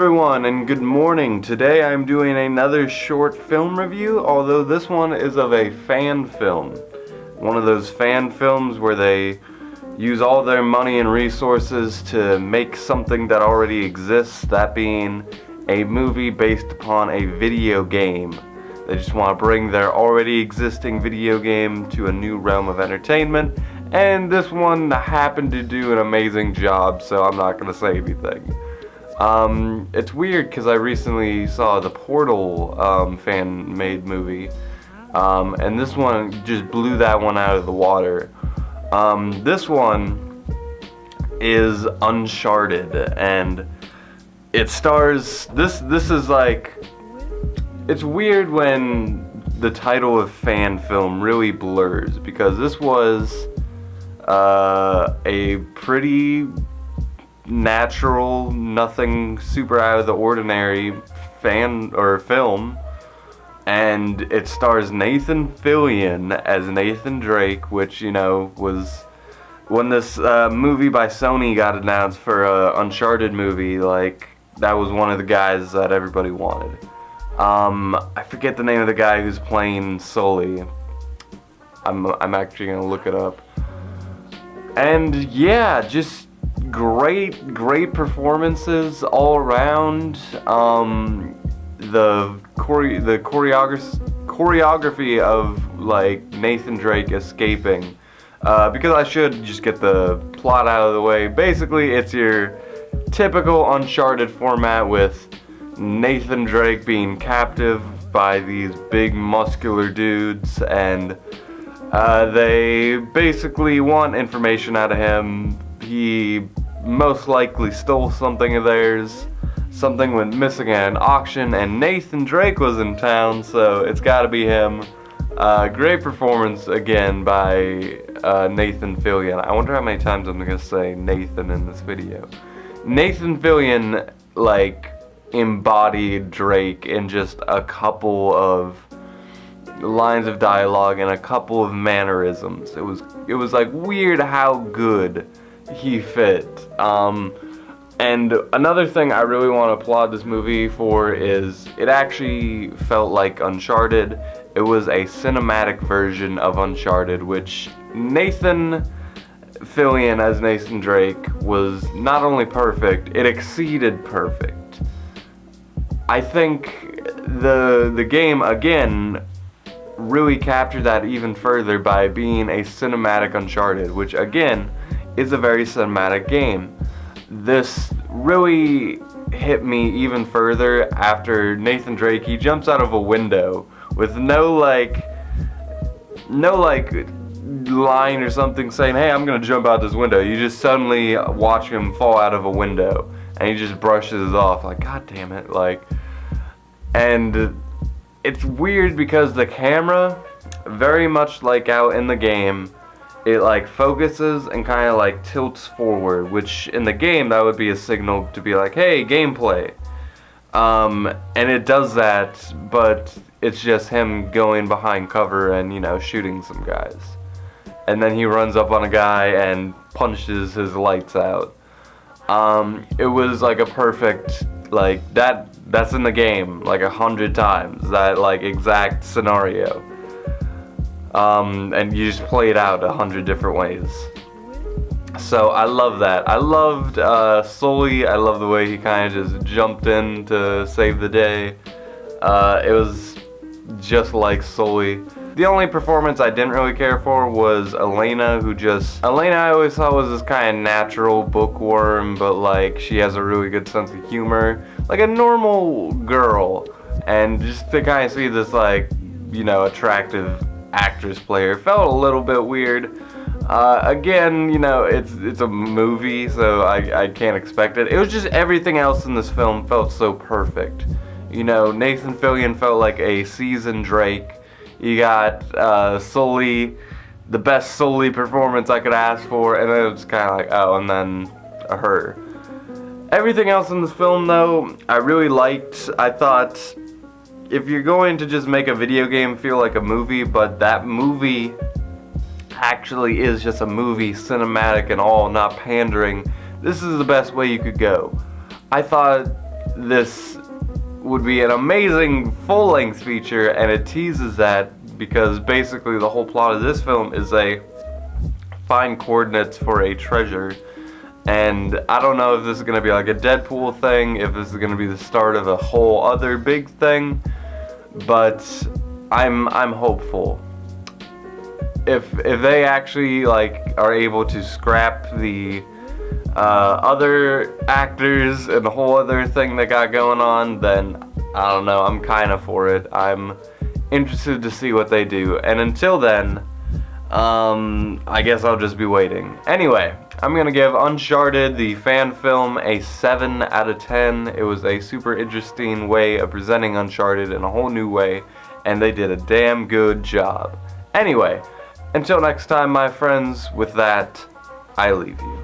everyone, and good morning. Today I'm doing another short film review, although this one is of a fan film. One of those fan films where they use all their money and resources to make something that already exists, that being a movie based upon a video game. They just want to bring their already existing video game to a new realm of entertainment, and this one happened to do an amazing job, so I'm not going to say anything. It's weird because I recently saw the Portal fan-made movie, and this one just blew that one out of the water. This one is Uncharted, and it stars, this is like, it's weird when the title of fan film really blurs, because this was a pretty natural, nothing super out of the ordinary fan or film, and it stars Nathan Fillion as Nathan Drake, which, you know, was when this movie by Sony got announced for a Uncharted movie, like, that was one of the guys that everybody wanted. I forget the name of the guy who's playing Sully. I'm actually gonna look it up. And yeah, just great performances all around. The choreography of, like, Nathan Drake escaping, because I should just get the plot out of the way. Basically, it's your typical Uncharted format with Nathan Drake being captive by these big muscular dudes, and they basically want information out of him. He most likely stole something of theirs. Something went missing at an auction, and Nathan Drake was in town, so it's gotta be him. Great performance again by Nathan Fillion. I wonder how many times I'm gonna say Nathan in this video. Nathan Fillion, like, embodied Drake in just a couple of lines of dialogue and a couple of mannerisms. It was like weird how good he fit. And another thing I really want to applaud this movie for is it actually felt like Uncharted. It was a cinematic version of Uncharted, which Nathan Fillion as Nathan Drake was not only perfect, it exceeded perfect. I think the game, again, really captured that even further by being a cinematic Uncharted, which, again, is a very cinematic game. This really hit me even further after Nathan Drake, he jumps out of a window with no line or something saying, hey, I'm gonna jump out this window. You just suddenly watch him fall out of a window, and he just brushes it off, like, god damn it, like. And it's weird because the camera, very much like out in the game, it like focuses and kind of like tilts forward, which in the game that would be a signal to be like, hey, gameplay. And it does that, but it's just him going behind cover and, you know, shooting some guys. And then he runs up on a guy and punches his lights out. It was like a perfect, like, that's in the game like 100 times, that like exact scenario. And you just play it out 100 different ways. So I love that. I loved Sully. I love the way he kind of just jumped in to save the day. It was just like Sully. The only performance I didn't really care for was Elena, Elena I always thought was this kind of natural bookworm, but like she has a really good sense of humor, like a normal girl. And just to kind of see this, like, you know, attractive actress player felt a little bit weird. Again, you know, it's a movie, so I can't expect it. It was just everything else in this film felt so perfect. You know, Nathan Fillion felt like a seasoned Drake. You got Sully, the best Sully performance I could ask for, and then it was kind of like, oh, and then her. Everything else in this film, though, I really liked. I thought, if you're going to just make a video game feel like a movie, but that movie actually is just a movie, cinematic and all, not pandering, this is the best way you could go. I thought this would be an amazing full-length feature, and it teases that because basically the whole plot of this film is a find coordinates for a treasure. And I don't know if this is going to be like a Deadpool thing, if this is going to be the start of a whole other big thing, but I'm hopeful. If they actually like are able to scrap the other actors and the whole other thing they got going on, then I don't know, I'm kind of for it. I'm interested to see what they do, and until then, I guess I'll just be waiting. Anyway, I'm gonna give Uncharted, the fan film, a 7 out of 10. It was a super interesting way of presenting Uncharted in a whole new way, and they did a damn good job. Anyway, until next time, my friends, with that, I leave you.